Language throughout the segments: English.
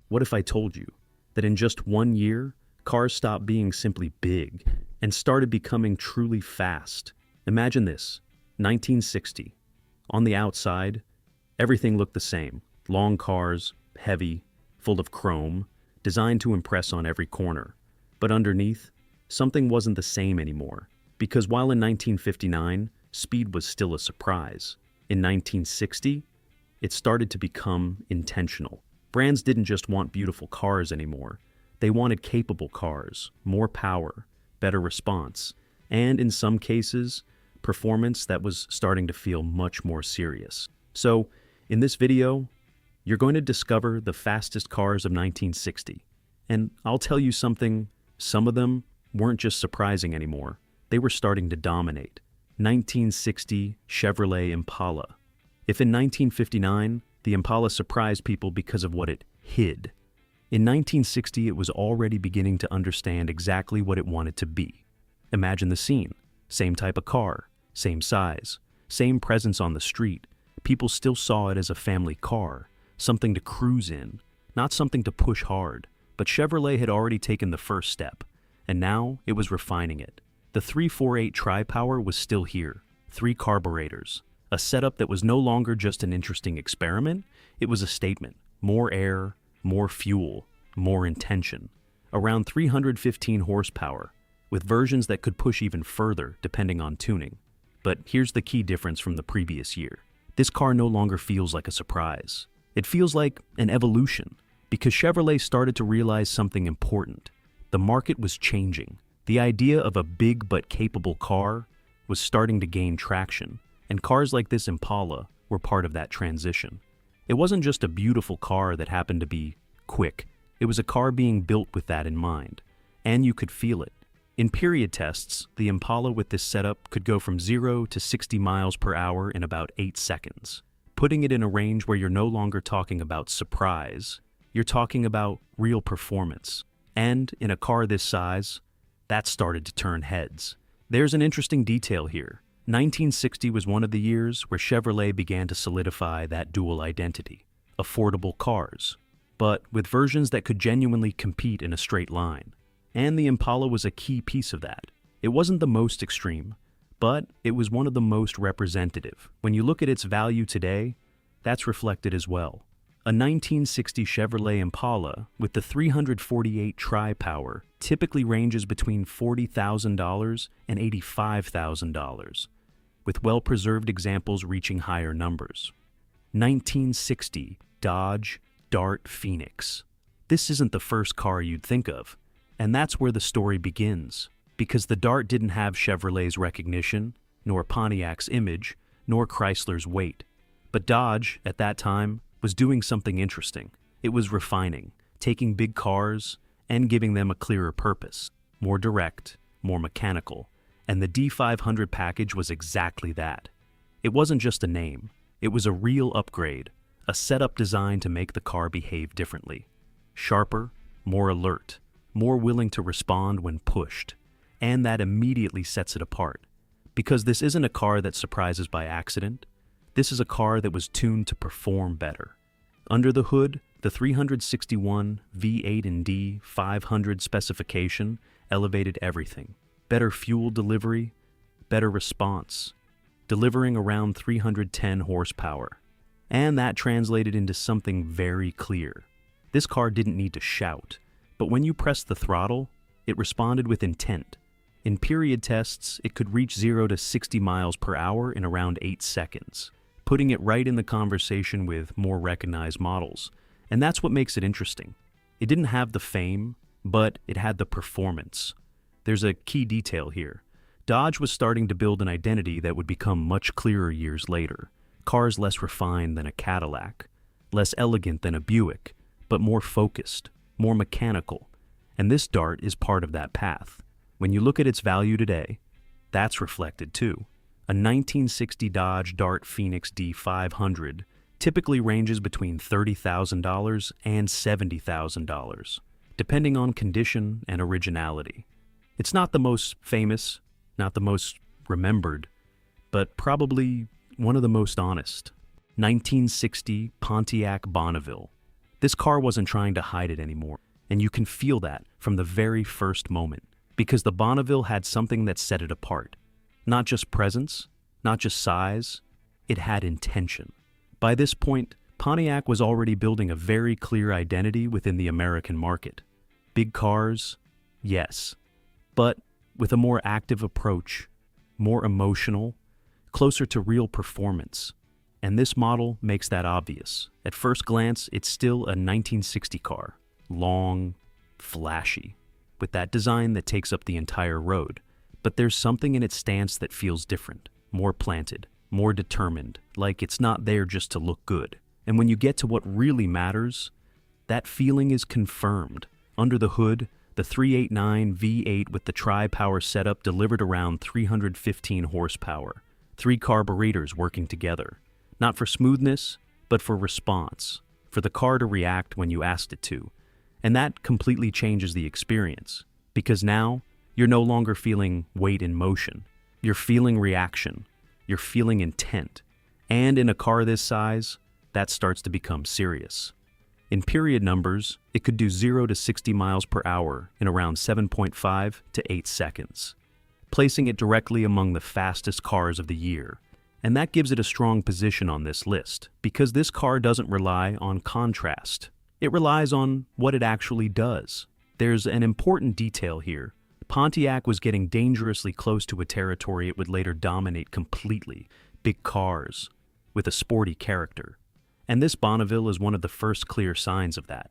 What if I told you that in just 1 year, cars stopped being simply big and started becoming truly fast? Imagine this, 1960. On the outside, everything looked the same. Long cars, heavy, full of chrome, designed to impress on every corner. But underneath, something wasn't the same anymore. Because while in 1959, speed was still a surprise, in 1960, it started to become intentional. Brands didn't just want beautiful cars anymore. They wanted capable cars, more power, better response, and in some cases, performance that was starting to feel much more serious. So, in this video, you're going to discover the fastest cars of 1960. And I'll tell you something, some of them weren't just surprising anymore. They were starting to dominate. 1960 Chevrolet Impala. If in 1959, the Impala surprised people because of what it hid, in 1960 it was already beginning to understand exactly what it wanted to be. Imagine the scene. Same type of car, same size, same presence on the street. People still saw it as a family car, something to cruise in, not something to push hard. But Chevrolet had already taken the first step, and now it was refining it. The 348 Tri-Power was still here, 3 carburetors, a setup that was no longer just an interesting experiment, it was a statement. More air, more fuel, more intention. Around 315 horsepower, with versions that could push even further depending on tuning. But here's the key difference from the previous year. This car no longer feels like a surprise. It feels like an evolution, because Chevrolet started to realize something important. The market was changing. The idea of a big but capable car was starting to gain traction, and cars like this Impala were part of that transition. It wasn't just a beautiful car that happened to be quick. It was a car being built with that in mind, and you could feel it. In period tests, the Impala with this setup could go from 0 to 60 miles per hour in about 8 seconds, putting it in a range where you're no longer talking about surprise, you're talking about real performance. And in a car this size, that started to turn heads. There's an interesting detail here. 1960 was one of the years where Chevrolet began to solidify that dual identity, affordable cars, but with versions that could genuinely compete in a straight line. And the Impala was a key piece of that. It wasn't the most extreme, but it was one of the most representative. When you look at its value today, that's reflected as well. A 1960 Chevrolet Impala with the 348 Tri-Power typically ranges between $40,000 and $85,000, with well-preserved examples reaching higher numbers. 1960 Dodge Dart Phoenix. This isn't the first car you'd think of, and that's where the story begins, because the Dart didn't have Chevrolet's recognition, nor Pontiac's image, nor Chrysler's weight. But Dodge, at that time, was doing something interesting. It was refining, taking big cars and giving them a clearer purpose, more direct, more mechanical, and the D500 package was exactly that. It wasn't just a name, it was a real upgrade, a setup designed to make the car behave differently. Sharper, more alert, more willing to respond when pushed, and that immediately sets it apart. Because this isn't a car that surprises by accident, this is a car that was tuned to perform better. Under the hood, the 361 V8 and D 500 specification elevated everything. Better fuel delivery, better response, delivering around 310 horsepower. And that translated into something very clear. This car didn't need to shout, but when you pressed the throttle, it responded with intent. In period tests, it could reach 0 to 60 miles per hour in around 8 seconds. Putting it right in the conversation with more recognized models. And that's what makes it interesting. It didn't have the fame, but it had the performance. There's a key detail here. Dodge was starting to build an identity that would become much clearer years later. Cars less refined than a Cadillac, less elegant than a Buick, but more focused, more mechanical. And this Dart is part of that path. When you look at its value today, that's reflected too. A 1960 Dodge Dart Phoenix D500 typically ranges between $30,000 and $70,000, depending on condition and originality. It's not the most famous, not the most remembered, but probably one of the most honest. 1960 Pontiac Bonneville. This car wasn't trying to hide it anymore, and you can feel that from the very first moment, because the Bonneville had something that set it apart. Not just presence, not just size, it had intention. By this point, Pontiac was already building a very clear identity within the American market. Big cars, yes, but with a more active approach, more emotional, closer to real performance. And this model makes that obvious. At first glance, it's still a 1960 car, long, flashy, with that design that takes up the entire road. But there's something in its stance that feels different, more planted, more determined, like it's not there just to look good. And when you get to what really matters, that feeling is confirmed. Under the hood, the 389 V8 with the tri-power setup delivered around 315 horsepower, 3 carburetors working together. Not for smoothness, but for response, for the car to react when you asked it to. And that completely changes the experience, because now you're no longer feeling weight in motion. You're feeling reaction. You're feeling intent. And in a car this size, that starts to become serious. In period numbers, it could do 0 to 60 miles per hour in around 7.5 to 8 seconds, placing it directly among the fastest cars of the year. And that gives it a strong position on this list, because this car doesn't rely on contrast. It relies on what it actually does. There's an important detail here. Pontiac was getting dangerously close to a territory it would later dominate completely, big cars, with a sporty character. And this Bonneville is one of the first clear signs of that.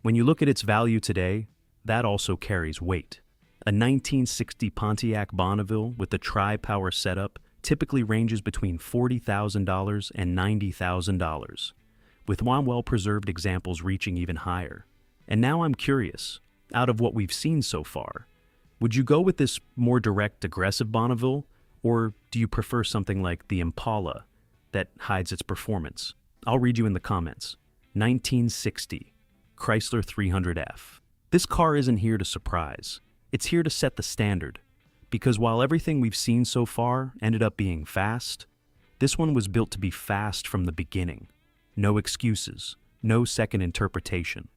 When you look at its value today, that also carries weight. A 1960 Pontiac Bonneville with the tri-power setup typically ranges between $40,000 and $90,000, with one well-preserved examples reaching even higher. And now I'm curious, out of what we've seen so far, would you go with this more direct, aggressive Bonneville, or do you prefer something like the Impala that hides its performance? I'll read you in the comments. 1960 Chrysler 300F. This car isn't here to surprise. It's here to set the standard. Because while everything we've seen so far ended up being fast, this one was built to be fast from the beginning. No excuses, no second interpretation.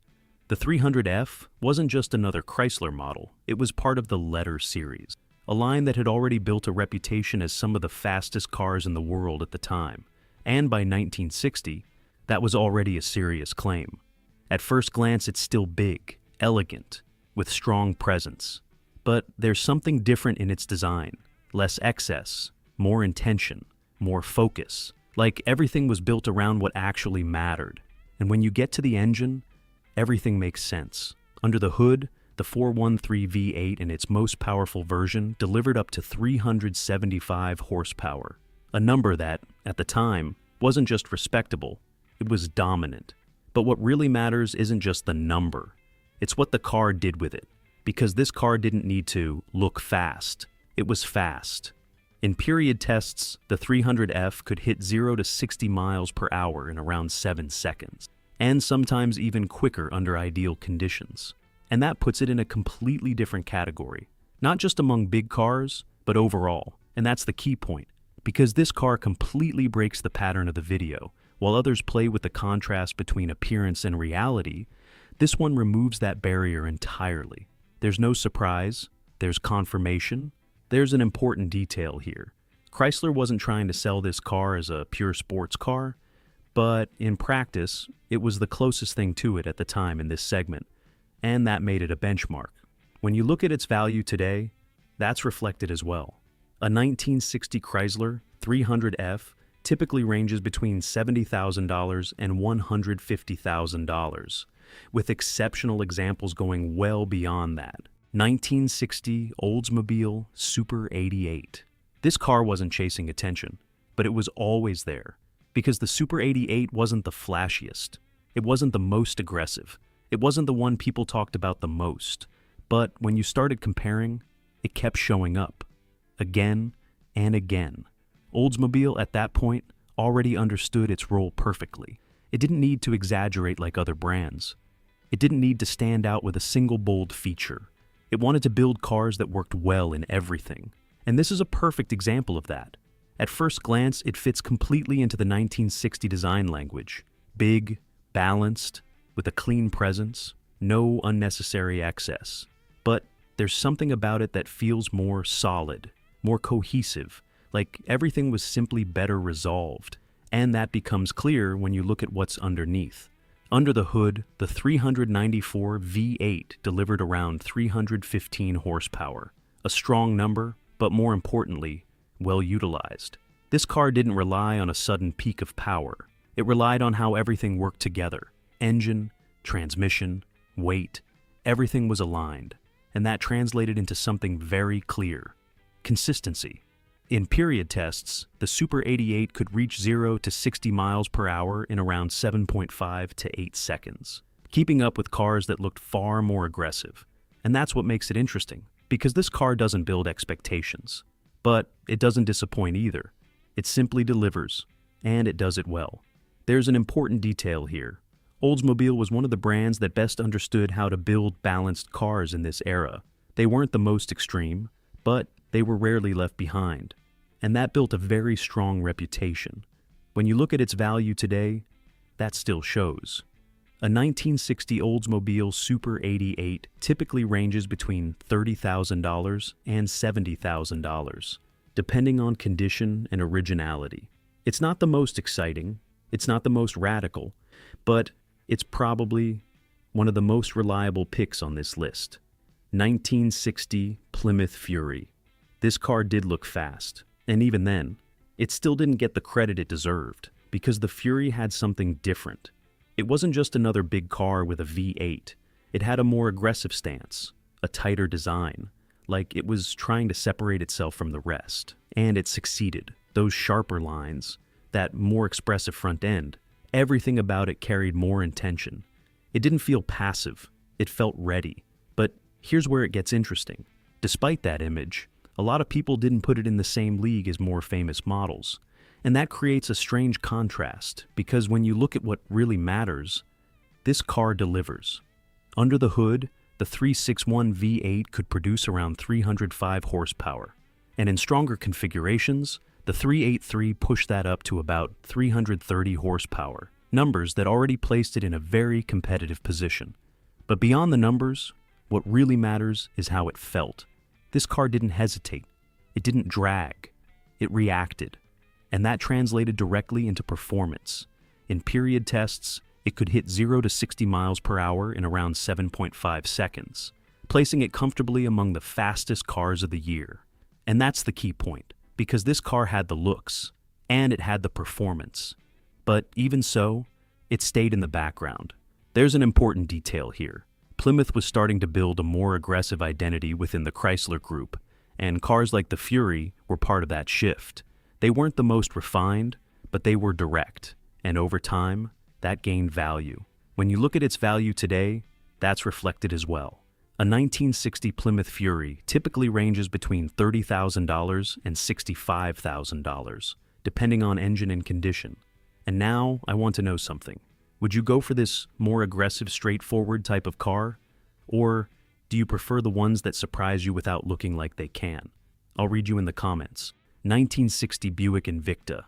The 300F wasn't just another Chrysler model, it was part of the Letter series, a line that had already built a reputation as some of the fastest cars in the world at the time. And by 1960, that was already a serious claim. At first glance, it's still big, elegant, with strong presence. But there's something different in its design. Less excess, more intention, more focus. Like everything was built around what actually mattered. And when you get to the engine, everything makes sense. Under the hood, the 413 V8 in its most powerful version delivered up to 375 horsepower. A number that, at the time, wasn't just respectable, it was dominant. But what really matters isn't just the number. It's what the car did with it. Because this car didn't need to look fast. It was fast. In period tests, the 300F could hit 0 to 60 miles per hour in around 7 seconds. And sometimes even quicker under ideal conditions. And that puts it in a completely different category. Not just among big cars, but overall. And that's the key point. Because this car completely breaks the pattern of the video. While others play with the contrast between appearance and reality, this one removes that barrier entirely. There's no surprise, there's confirmation, there's an important detail here. Chrysler wasn't trying to sell this car as a pure sports car, but in practice, it was the closest thing to it at the time in this segment, and that made it a benchmark. When you look at its value today, that's reflected as well. A 1960 Chrysler 300F typically ranges between $70,000 and $150,000, with exceptional examples going well beyond that. 1960 Oldsmobile Super 88. This car wasn't chasing attention, but it was always there, because the Super 88 wasn't the flashiest. It wasn't the most aggressive. It wasn't the one people talked about the most. But when you started comparing, it kept showing up. Again and again. Oldsmobile, at that point, already understood its role perfectly. It didn't need to exaggerate like other brands. It didn't need to stand out with a single bold feature. It wanted to build cars that worked well in everything. And this is a perfect example of that. At first glance, it fits completely into the 1960 design language. Big, balanced, with a clean presence, no unnecessary excess. But there's something about it that feels more solid, more cohesive, like everything was simply better resolved. And that becomes clear when you look at what's underneath. Under the hood, the 394 V8 delivered around 315 horsepower. A strong number, but more importantly, well utilized. This car didn't rely on a sudden peak of power. It relied on how everything worked together. Engine, transmission, weight, everything was aligned. And that translated into something very clear: consistency. In period tests, the Super 88 could reach 0 to 60 miles per hour in around 7.5 to 8 seconds, keeping up with cars that looked far more aggressive. And that's what makes it interesting, because this car doesn't build expectations. But it doesn't disappoint either. It simply delivers, and it does it well. There's an important detail here. Oldsmobile was one of the brands that best understood how to build balanced cars in this era. They weren't the most extreme, but they were rarely left behind. And that built a very strong reputation. When you look at its value today, that still shows. A 1960 Oldsmobile Super 88 typically ranges between $30,000 and $70,000, depending on condition and originality. It's not the most exciting, it's not the most radical, but it's probably one of the most reliable picks on this list. 1960 Plymouth Fury. This car did look fast, and even then, it still didn't get the credit it deserved, because the Fury had something different. It wasn't just another big car with a V8. It had a more aggressive stance, a tighter design, like it was trying to separate itself from the rest. And it succeeded. Those sharper lines, that more expressive front end, everything about it carried more intention. It didn't feel passive, it felt ready. But here's where it gets interesting. Despite that image, a lot of people didn't put it in the same league as more famous models. And that creates a strange contrast, because when you look at what really matters, this car delivers. Under the hood, the 361 V8 could produce around 305 horsepower. And in stronger configurations, the 383 pushed that up to about 330 horsepower, numbers that already placed it in a very competitive position. But beyond the numbers, what really matters is how it felt. This car didn't hesitate. It didn't drag. It reacted. And that translated directly into performance. In period tests, it could hit 0 to 60 miles per hour in around 7.5 seconds, placing it comfortably among the fastest cars of the year. And that's the key point, because this car had the looks, and it had the performance. But even so, it stayed in the background. There's an important detail here. Plymouth was starting to build a more aggressive identity within the Chrysler group, and cars like the Fury were part of that shift. They weren't the most refined, but they were direct, and over time, that gained value. When you look at its value today, that's reflected as well. A 1960 Plymouth Fury typically ranges between $30,000 and $65,000, depending on engine and condition. And now, I want to know something. Would you go for this more aggressive, straightforward type of car? Or do you prefer the ones that surprise you without looking like they can? I'll read you in the comments. 1960 Buick Invicta.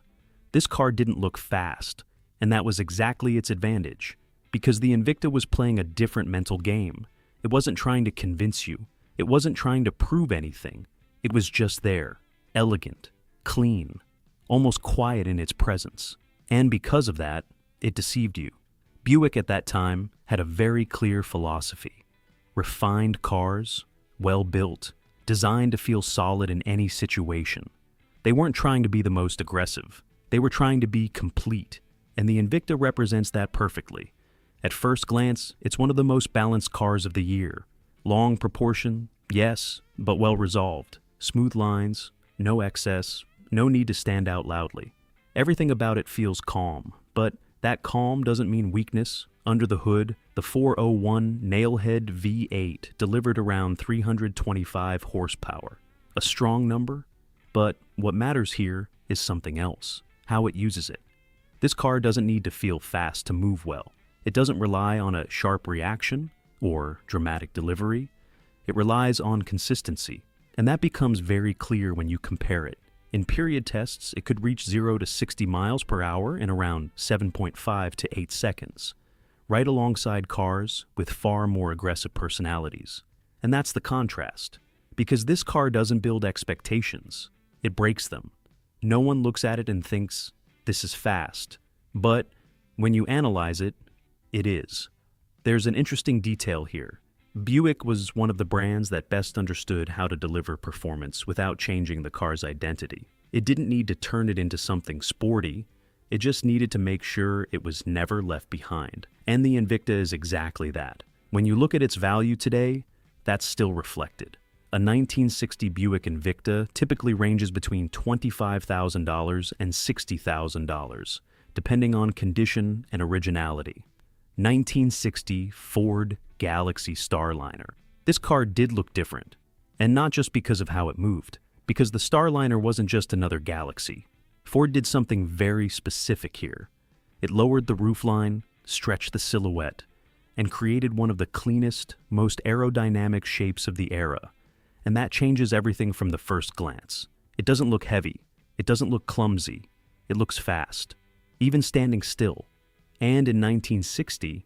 This car didn't look fast, and that was exactly its advantage, because the Invicta was playing a different mental game. It wasn't trying to convince you. It wasn't trying to prove anything. It was just there, elegant, clean, almost quiet in its presence. And because of that, it deceived you. Buick at that time had a very clear philosophy. Refined cars, well built, designed to feel solid in any situation. They weren't trying to be the most aggressive. They were trying to be complete, and the Invicta represents that perfectly. At first glance, it's one of the most balanced cars of the year. Long proportion, yes, but well resolved. Smooth lines, no excess, no need to stand out loudly. Everything about it feels calm, but that calm doesn't mean weakness. Under the hood, the 401 Nailhead V8 delivered around 325 horsepower. A strong number, but what matters here is something else, how it uses it. This car doesn't need to feel fast to move well. It doesn't rely on a sharp reaction or dramatic delivery. It relies on consistency, and that becomes very clear when you compare it. In period tests, it could reach 0 to 60 miles per hour in around 7.5 to 8 seconds. right alongside cars with far more aggressive personalities. And that's the contrast, because this car doesn't build expectations, it breaks them. No one looks at it and thinks, this is fast, but when you analyze it, it is. There's an interesting detail here. Buick was one of the brands that best understood how to deliver performance without changing the car's identity. It didn't need to turn it into something sporty, it just needed to make sure it was never left behind. And the Invicta is exactly that. When you look at its value today, that's still reflected. A 1960 Buick Invicta typically ranges between $25,000 and $60,000, depending on condition and originality. 1960 Ford Galaxie Starliner. This car did look different, and not just because of how it moved, because the Starliner wasn't just another Galaxie. Ford did something very specific here. It lowered the roofline, stretched the silhouette, and created one of the cleanest, most aerodynamic shapes of the era. And that changes everything from the first glance. It doesn't look heavy, it doesn't look clumsy, it looks fast, even standing still. And in 1960,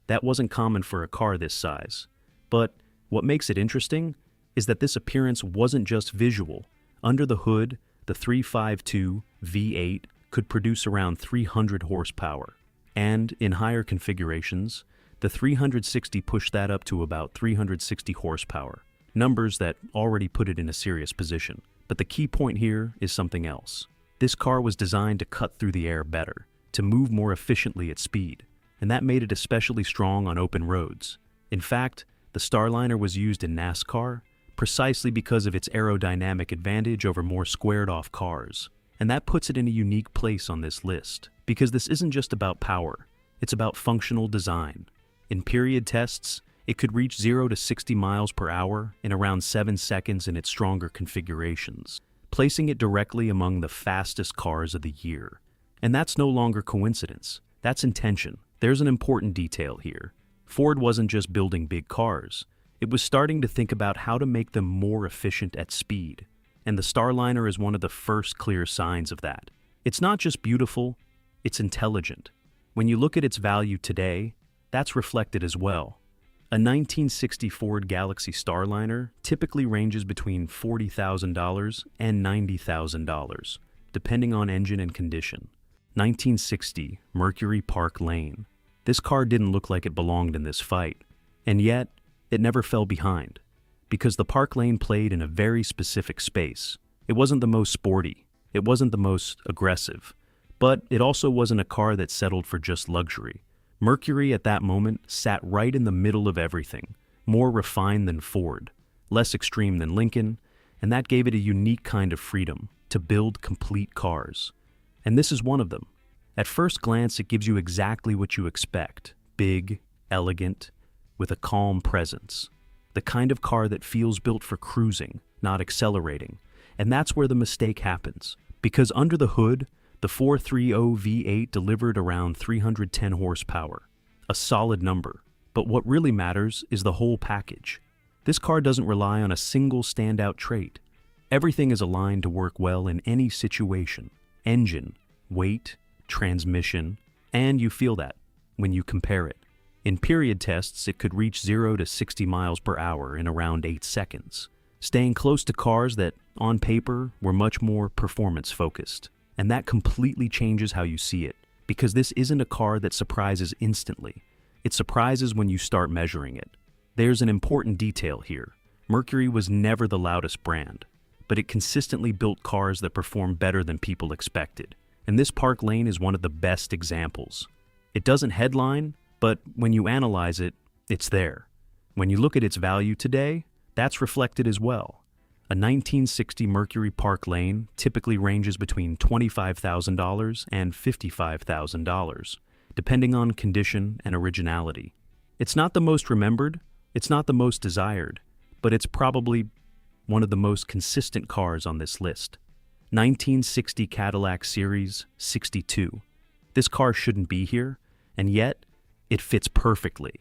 that wasn't common for a car this size. But what makes it interesting is that this appearance wasn't just visual. Under the hood, the 352 V8 could produce around 300 horsepower. And in higher configurations, the 360 pushed that up to about 360 horsepower. Numbers that already put it in a serious position. But the key point here is something else. This car was designed to cut through the air better, to move more efficiently at speed, and that made it especially strong on open roads. In fact, the Starliner was used in NASCAR precisely because of its aerodynamic advantage over more squared-off cars. And that puts it in a unique place on this list, because this isn't just about power, it's about functional design. In period tests, it could reach 0 to 60 miles per hour in around 7 seconds in its stronger configurations, placing it directly among the fastest cars of the year. And that's no longer coincidence, that's intention. There's an important detail here. Ford wasn't just building big cars, it was starting to think about how to make them more efficient at speed. And the Starliner is one of the first clear signs of that. It's not just beautiful, it's intelligent. When you look at its value today, that's reflected as well. A 1960 Ford Galaxie Starliner typically ranges between $40,000 and $90,000, depending on engine and condition. 1960 Mercury Park Lane. This car didn't look like it belonged in this fight, and yet it never fell behind, because the Park Lane played in a very specific space. It wasn't the most sporty, it wasn't the most aggressive, but it also wasn't a car that settled for just luxury. Mercury at that moment sat right in the middle of everything, more refined than Ford, less extreme than Lincoln, and that gave it a unique kind of freedom to build complete cars. And this is one of them. At first glance, it gives you exactly what you expect: big, elegant, with a calm presence. The kind of car that feels built for cruising, not accelerating. And that's where the mistake happens, because under the hood, the 430 V8 delivered around 310 horsepower, a solid number. But what really matters is the whole package. This car doesn't rely on a single standout trait. Everything is aligned to work well in any situation. Engine, weight, transmission, and you feel that when you compare it. In period tests, it could reach 0 to 60 miles per hour in around 8 seconds, staying close to cars that, on paper, were much more performance-focused. And that completely changes how you see it, because this isn't a car that surprises instantly. It surprises when you start measuring it. There's an important detail here. Mercury was never the loudest brand, but it consistently built cars that performed better than people expected. And this Park Lane is one of the best examples. It doesn't headline, but when you analyze it, it's there. When you look at its value today, that's reflected as well. A 1960 Mercury Park Lane typically ranges between $25,000 and $55,000, depending on condition and originality. It's not the most remembered, it's not the most desired, but it's probably one of the most consistent cars on this list. 1960 Cadillac Series 62. This car shouldn't be here, and yet it fits perfectly.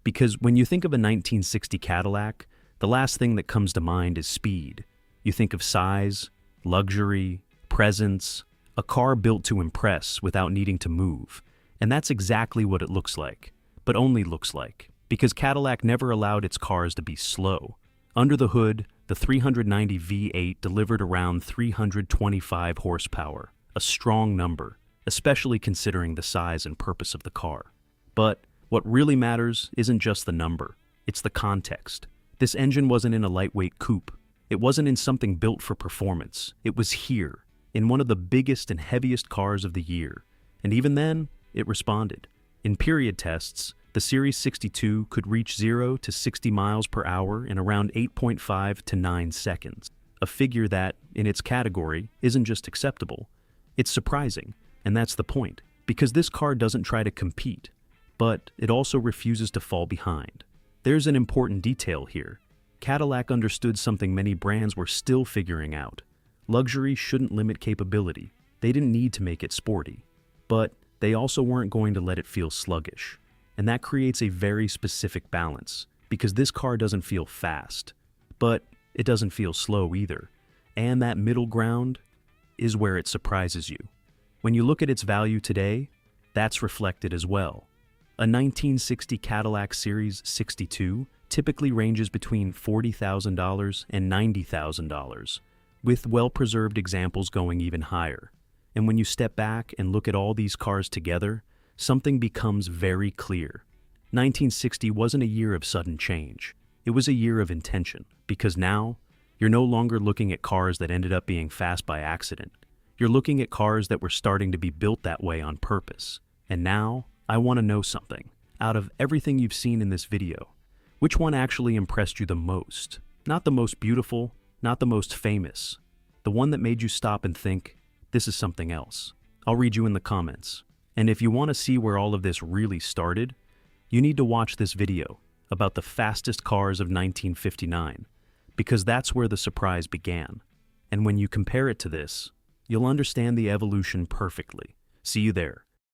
Because when you think of a 1960 Cadillac, the last thing that comes to mind is speed. You think of size, luxury, presence, a car built to impress without needing to move. And that's exactly what it looks like. but only looks like, because Cadillac never allowed its cars to be slow. Under the hood, the 390 V8 delivered around 325 horsepower, a strong number, especially considering the size and purpose of the car. But what really matters isn't just the number, it's the context. This engine wasn't in a lightweight coupe. It wasn't in something built for performance. It was here, in one of the biggest and heaviest cars of the year. And even then, it responded. In period tests, the Series 62 could reach 0 to 60 miles per hour in around 8.5 to 9 seconds, a figure that, in its category, isn't just acceptable. It's surprising, and that's the point, because this car doesn't try to compete, but it also refuses to fall behind. There's an important detail here. Cadillac understood something many brands were still figuring out. Luxury shouldn't limit capability. They didn't need to make it sporty. But they also weren't going to let it feel sluggish. And that creates a very specific balance, because this car doesn't feel fast, but it doesn't feel slow either. And that middle ground is where it surprises you. When you look at its value today, that's reflected as well. A 1960 Cadillac Series 62 typically ranges between $40,000 and $90,000, with well-preserved examples going even higher. And when you step back and look at all these cars together, something becomes very clear. 1960 wasn't a year of sudden change. It was a year of intention, because now, you're no longer looking at cars that ended up being fast by accident. You're looking at cars that were starting to be built that way on purpose. And now, I want to know something. Out of everything you've seen in this video, which one actually impressed you the most? Not the most beautiful, not the most famous. The one that made you stop and think, this is something else. I'll read you in the comments. And if you want to see where all of this really started, you need to watch this video about the fastest cars of 1959, because that's where the surprise began. And when you compare it to this, you'll understand the evolution perfectly. See you there.